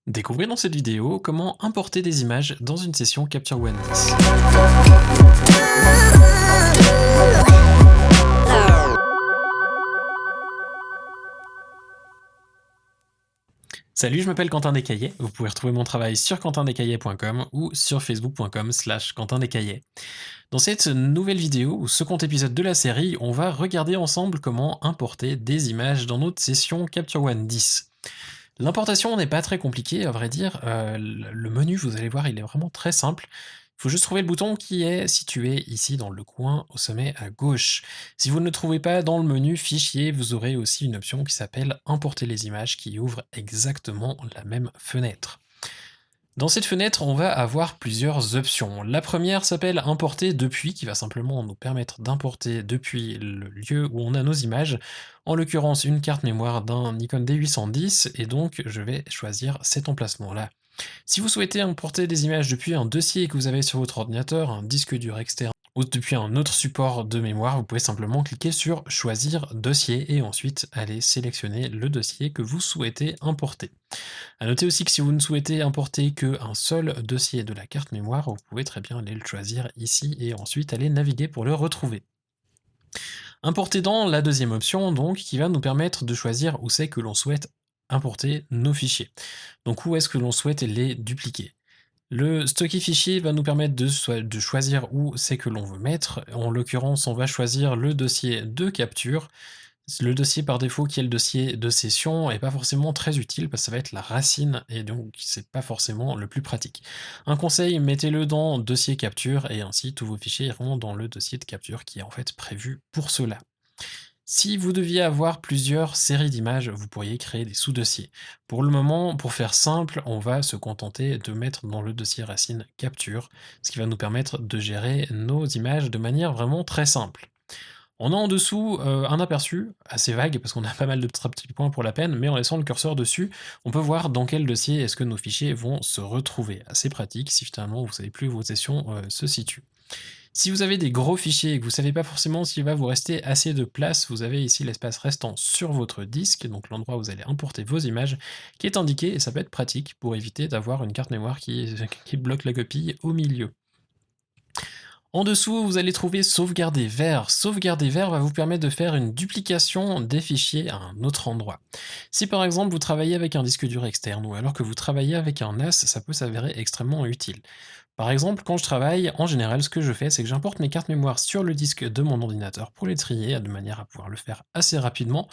Découvrez dans cette vidéo comment importer des images dans une session Capture One 10. Salut, je m'appelle Quentin Descaillets. Vous pouvez retrouver mon travail sur quentindescaillets.com ou sur facebook.com/quentindescaillets. Dans cette nouvelle vidéo, ou second épisode de la série, on va regarder ensemble comment importer des images dans notre session Capture One 10. L'importation n'est pas très compliquée, à vrai dire. Le menu, vous allez voir, il est vraiment très simple. Il faut juste trouver le bouton qui est situé ici dans le coin au sommet à gauche. Si vous ne le trouvez pas dans le menu Fichier, vous aurez aussi une option qui s'appelle Importer les images qui ouvre exactement la même fenêtre. Dans cette fenêtre, on va avoir plusieurs options. La première s'appelle Importer depuis, qui va simplement nous permettre d'importer depuis le lieu où on a nos images, en l'occurrence une carte mémoire d'un Nikon D810, et donc je vais choisir cet emplacement-là. Si vous souhaitez importer des images depuis un dossier que vous avez sur votre ordinateur, un disque dur externe, ou depuis un autre support de mémoire, vous pouvez simplement cliquer sur Choisir dossier et ensuite aller sélectionner le dossier que vous souhaitez importer. A noter aussi que si vous ne souhaitez importer qu'un seul dossier de la carte mémoire, vous pouvez très bien aller le choisir ici et ensuite aller naviguer pour le retrouver. Importer dans la deuxième option, donc, qui va nous permettre de choisir où c'est que l'on souhaite importer nos fichiers. Donc où est-ce que l'on souhaite les dupliquer. Le stocker fichier va nous permettre de choisir où c'est que l'on veut mettre. En l'occurrence, on va choisir le dossier de capture. Le dossier par défaut qui est le dossier de session est pas forcément très utile parce que ça va être la racine et donc c'est pas forcément le plus pratique. Un conseil, mettez-le dans dossier capture et ainsi tous vos fichiers iront dans le dossier de capture qui est en fait prévu pour cela. Si vous deviez avoir plusieurs séries d'images, vous pourriez créer des sous-dossiers. Pour le moment, pour faire simple, on va se contenter de mettre dans le dossier racine capture, ce qui va nous permettre de gérer nos images de manière vraiment très simple. On a en dessous un aperçu assez vague parce qu'on a pas mal de petits points pour la peine, mais en laissant le curseur dessus, on peut voir dans quel dossier est-ce que nos fichiers vont se retrouver. Assez pratique si finalement vous savez plus où vos sessions se situent. Si vous avez des gros fichiers et que vous savez pas forcément s'il va vous rester assez de place, vous avez ici l'espace restant sur votre disque, donc l'endroit où vous allez importer vos images, qui est indiqué et ça peut être pratique pour éviter d'avoir une carte mémoire qui bloque la copie au milieu. En dessous, vous allez trouver sauvegarder vers. Sauvegarder vers va vous permettre de faire une duplication des fichiers à un autre endroit. Si par exemple vous travaillez avec un disque dur externe ou alors que vous travaillez avec un NAS, ça peut s'avérer extrêmement utile. Par exemple, quand je travaille, en général, ce que je fais, c'est que j'importe mes cartes mémoire sur le disque de mon ordinateur pour les trier de manière à pouvoir le faire assez rapidement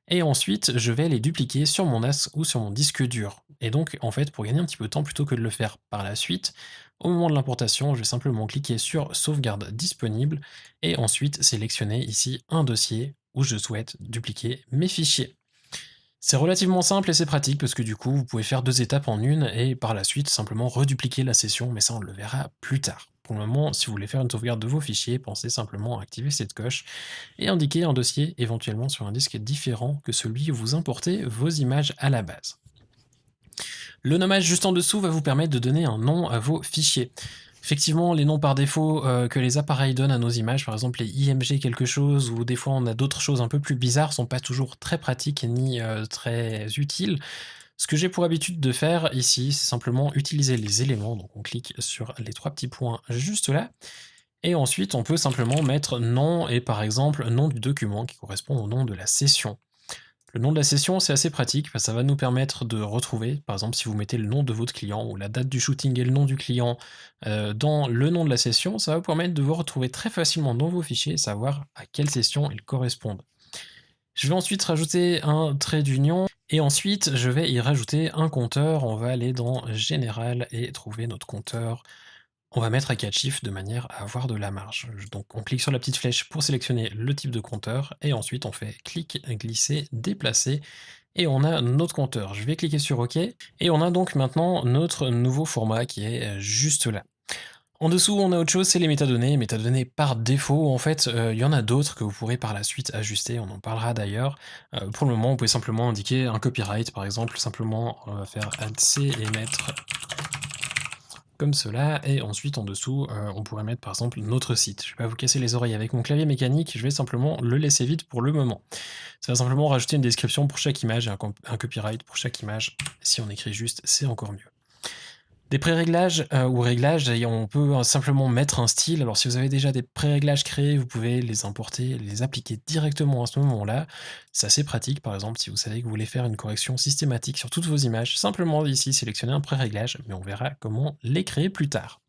et ensuite, je vais les dupliquer sur mon NAS ou sur mon disque dur. Et donc, en fait, pour gagner un petit peu de temps, plutôt que de le faire par la suite, au moment de l'importation, je vais simplement cliquer sur Sauvegarde disponible et ensuite sélectionner ici un dossier où je souhaite dupliquer mes fichiers. C'est relativement simple et c'est pratique parce que du coup, vous pouvez faire 2 étapes en une et par la suite simplement redupliquer la session, mais ça on le verra plus tard. Pour le moment, si vous voulez faire une sauvegarde de vos fichiers, pensez simplement à activer cette coche et indiquer un dossier éventuellement sur un disque différent que celui où vous importez vos images à la base. Le nommage juste en dessous va vous permettre de donner un nom à vos fichiers. Effectivement, les noms par défaut que les appareils donnent à nos images, par exemple les IMG quelque chose, ou des fois on a d'autres choses un peu plus bizarres, sont pas toujours très pratiques ni très utiles. Ce que j'ai pour habitude de faire ici, c'est simplement utiliser les éléments, donc on clique sur les 3 petits points juste là, et ensuite on peut simplement mettre nom et par exemple nom du document qui correspond au nom de la session. Le nom de la session, c'est assez pratique, parce que ça va nous permettre de retrouver, par exemple, si vous mettez le nom de votre client ou la date du shooting et le nom du client dans le nom de la session, ça va vous permettre de vous retrouver très facilement dans vos fichiers et savoir à quelle session ils correspondent. Je vais ensuite rajouter un trait d'union et ensuite je vais y rajouter un compteur. On va aller dans Général et trouver notre compteur. On va mettre à 4 chiffres de manière à avoir de la marge. Donc on clique sur la petite flèche pour sélectionner le type de compteur et ensuite on fait clic, glisser, déplacer et on a notre compteur. Je vais cliquer sur OK et on a donc maintenant notre nouveau format qui est juste là. En dessous, on a autre chose, c'est les métadonnées. Métadonnées par défaut, en fait, il y en a d'autres que vous pourrez par la suite ajuster, on en parlera d'ailleurs. Pour le moment, vous pouvez simplement indiquer un copyright, par exemple, simplement, on va faire alt C et mettre comme cela, et ensuite en dessous, on pourrait mettre par exemple notre site. Je vais pas vous casser les oreilles avec mon clavier mécanique, je vais simplement le laisser vide pour le moment. Ça va simplement rajouter une description pour chaque image et un copyright pour chaque image. Si on écrit juste, c'est encore mieux. Des pré-réglages, ou réglages et on peut, simplement mettre un style. Alors si vous avez déjà des pré-réglages créés, vous pouvez les importer, les appliquer directement à ce moment-là. C'est assez pratique, par exemple, si vous savez que vous voulez faire une correction systématique sur toutes vos images, simplement ici sélectionner un pré-réglage, mais on verra comment les créer plus tard.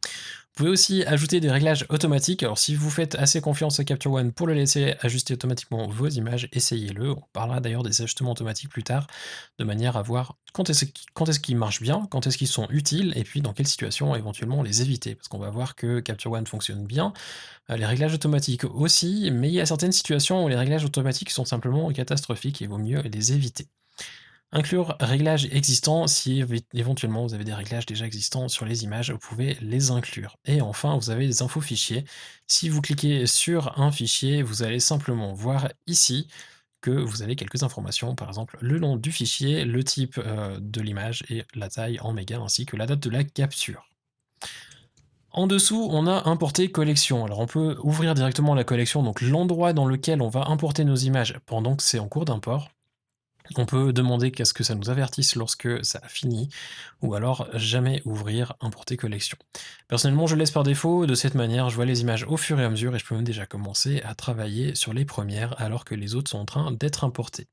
Vous pouvez aussi ajouter des réglages automatiques. Alors si vous faites assez confiance à Capture One pour le laisser ajuster automatiquement vos images, essayez-le. On parlera d'ailleurs des ajustements automatiques plus tard, de manière à voir quand est-ce qu'ils marchent bien, quand est-ce qu'ils sont utiles, et puis dans quelle situation éventuellement les éviter. Parce qu'on va voir que Capture One fonctionne bien, les réglages automatiques aussi, mais il y a certaines situations où les réglages automatiques sont simplement catastrophiques et il vaut mieux les éviter. Inclure réglages existants, si éventuellement vous avez des réglages déjà existants sur les images, vous pouvez les inclure. Et enfin, vous avez des infos fichiers. Si vous cliquez sur un fichier, vous allez simplement voir ici que vous avez quelques informations, par exemple le nom du fichier, le type de l'image et la taille en mégas, ainsi que la date de la capture. En dessous, on a importer collection. Alors on peut ouvrir directement la collection, donc l'endroit dans lequel on va importer nos images pendant que c'est en cours d'import. On peut demander qu'à ce que ça nous avertisse lorsque ça a fini, ou alors jamais ouvrir importer collection. Personnellement, je le laisse par défaut, de cette manière, je vois les images au fur et à mesure et je peux même déjà commencer à travailler sur les premières alors que les autres sont en train d'être importées.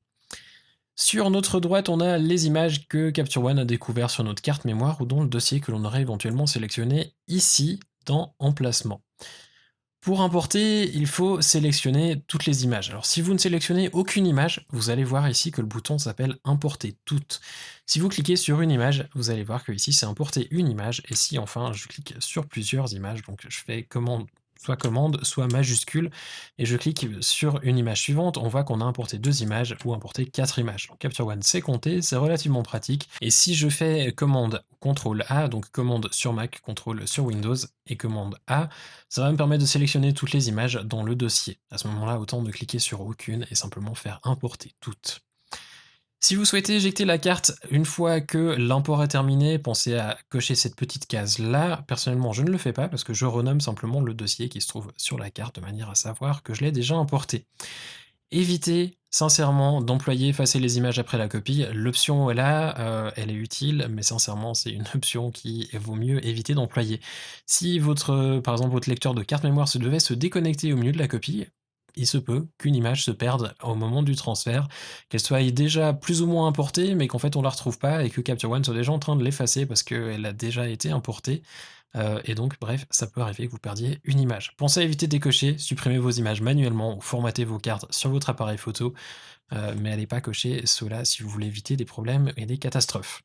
Sur notre droite, on a les images que Capture One a découvert sur notre carte mémoire ou dans le dossier que l'on aurait éventuellement sélectionné ici dans Emplacement. Pour importer, il faut sélectionner toutes les images. Alors si vous ne sélectionnez aucune image, vous allez voir ici que le bouton s'appelle Importer toutes. Si vous cliquez sur une image, vous allez voir que ici c'est importer une image, et si enfin je clique sur plusieurs images, donc je fais commande, soit majuscule, et je clique sur une image suivante, on voit qu'on a importé 2 images ou importé 4 images. Donc Capture One c'est compté, c'est relativement pratique, et si je fais commande CTRL A, donc commande sur Mac, CTRL sur Windows, et commande A, ça va me permettre de sélectionner toutes les images dans le dossier. À ce moment-là, autant de cliquer sur aucune et simplement faire importer toutes. Si vous souhaitez éjecter la carte une fois que l'import est terminé, pensez à cocher cette petite case-là. Personnellement, je ne le fais pas parce que je renomme simplement le dossier qui se trouve sur la carte de manière à savoir que je l'ai déjà importé. Évitez sincèrement d'employer effacer les images après la copie. L'option est là, elle est utile, mais sincèrement, c'est une option qui vaut mieux éviter d'employer. Si par exemple, votre lecteur de carte mémoire devait se déconnecter au milieu de la copie, il se peut qu'une image se perde au moment du transfert, qu'elle soit déjà plus ou moins importée, mais qu'en fait on la retrouve pas et que Capture One soit déjà en train de l'effacer parce qu'elle a déjà été importée. Et donc, bref, ça peut arriver que vous perdiez une image. Pensez à éviter de décocher, supprimez vos images manuellement ou formatez vos cartes sur votre appareil photo, mais allez pas cocher cela si vous voulez éviter des problèmes et des catastrophes.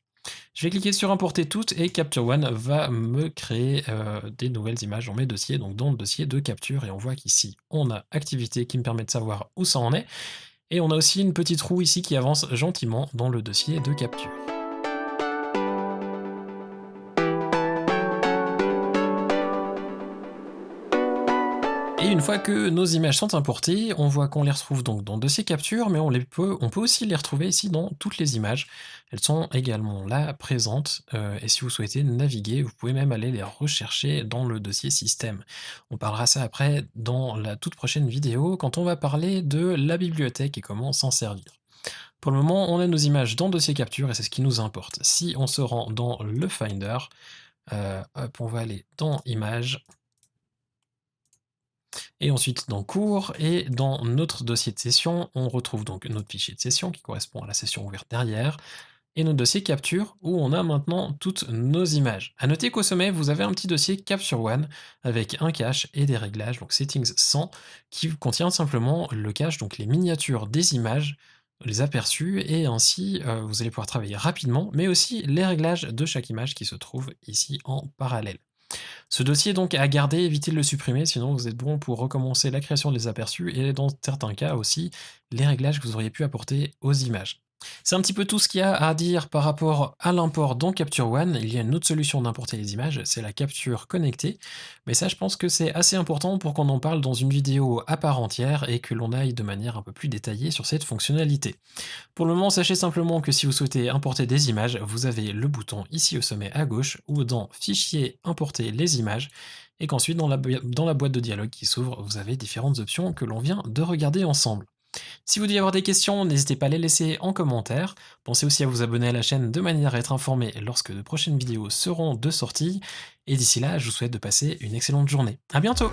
Je vais cliquer sur importer toutes et Capture One va me créer des nouvelles images dans mes dossiers, donc dans le dossier de capture, et on voit qu'ici on a activité qui me permet de savoir où ça en est, et on a aussi une petite roue ici qui avance gentiment dans le dossier de capture. Et une fois que nos images sont importées, on voit qu'on les retrouve donc dans le dossier capture, mais on peut aussi les retrouver ici dans toutes les images. Elles sont également là, présentes, et si vous souhaitez naviguer, vous pouvez même aller les rechercher dans le dossier système. On parlera ça après dans la toute prochaine vidéo, quand on va parler de la bibliothèque et comment s'en servir. Pour le moment, on a nos images dans le dossier capture et c'est ce qui nous importe. Si on se rend dans le Finder, hop, on va aller dans Images, et ensuite dans Cours, et dans notre dossier de session, on retrouve donc notre fichier de session qui correspond à la session ouverte derrière, et notre dossier Capture où on a maintenant toutes nos images. À noter qu'au sommet, vous avez un petit dossier Capture One avec un cache et des réglages, donc Settings 100, qui contient simplement le cache, donc les miniatures des images, les aperçus, et ainsi vous allez pouvoir travailler rapidement, mais aussi les réglages de chaque image qui se trouve ici en parallèle. Ce dossier donc à garder, évitez de le supprimer, sinon vous êtes bon pour recommencer la création des aperçus et dans certains cas aussi, les réglages que vous auriez pu apporter aux images. C'est un petit peu tout ce qu'il y a à dire par rapport à l'import dans Capture One. Il y a une autre solution d'importer les images, c'est la capture connectée. Mais ça, je pense que c'est assez important pour qu'on en parle dans une vidéo à part entière et que l'on aille de manière un peu plus détaillée sur cette fonctionnalité. Pour le moment, sachez simplement que si vous souhaitez importer des images, vous avez le bouton ici au sommet à gauche ou dans Fichier, importer les images, et qu'ensuite dans la boîte de dialogue qui s'ouvre, vous avez différentes options que l'on vient de regarder ensemble. Si vous devez avoir des questions, n'hésitez pas à les laisser en commentaire. Pensez aussi à vous abonner à la chaîne de manière à être informé lorsque de prochaines vidéos seront de sortie. Et d'ici là, je vous souhaite de passer une excellente journée. À bientôt!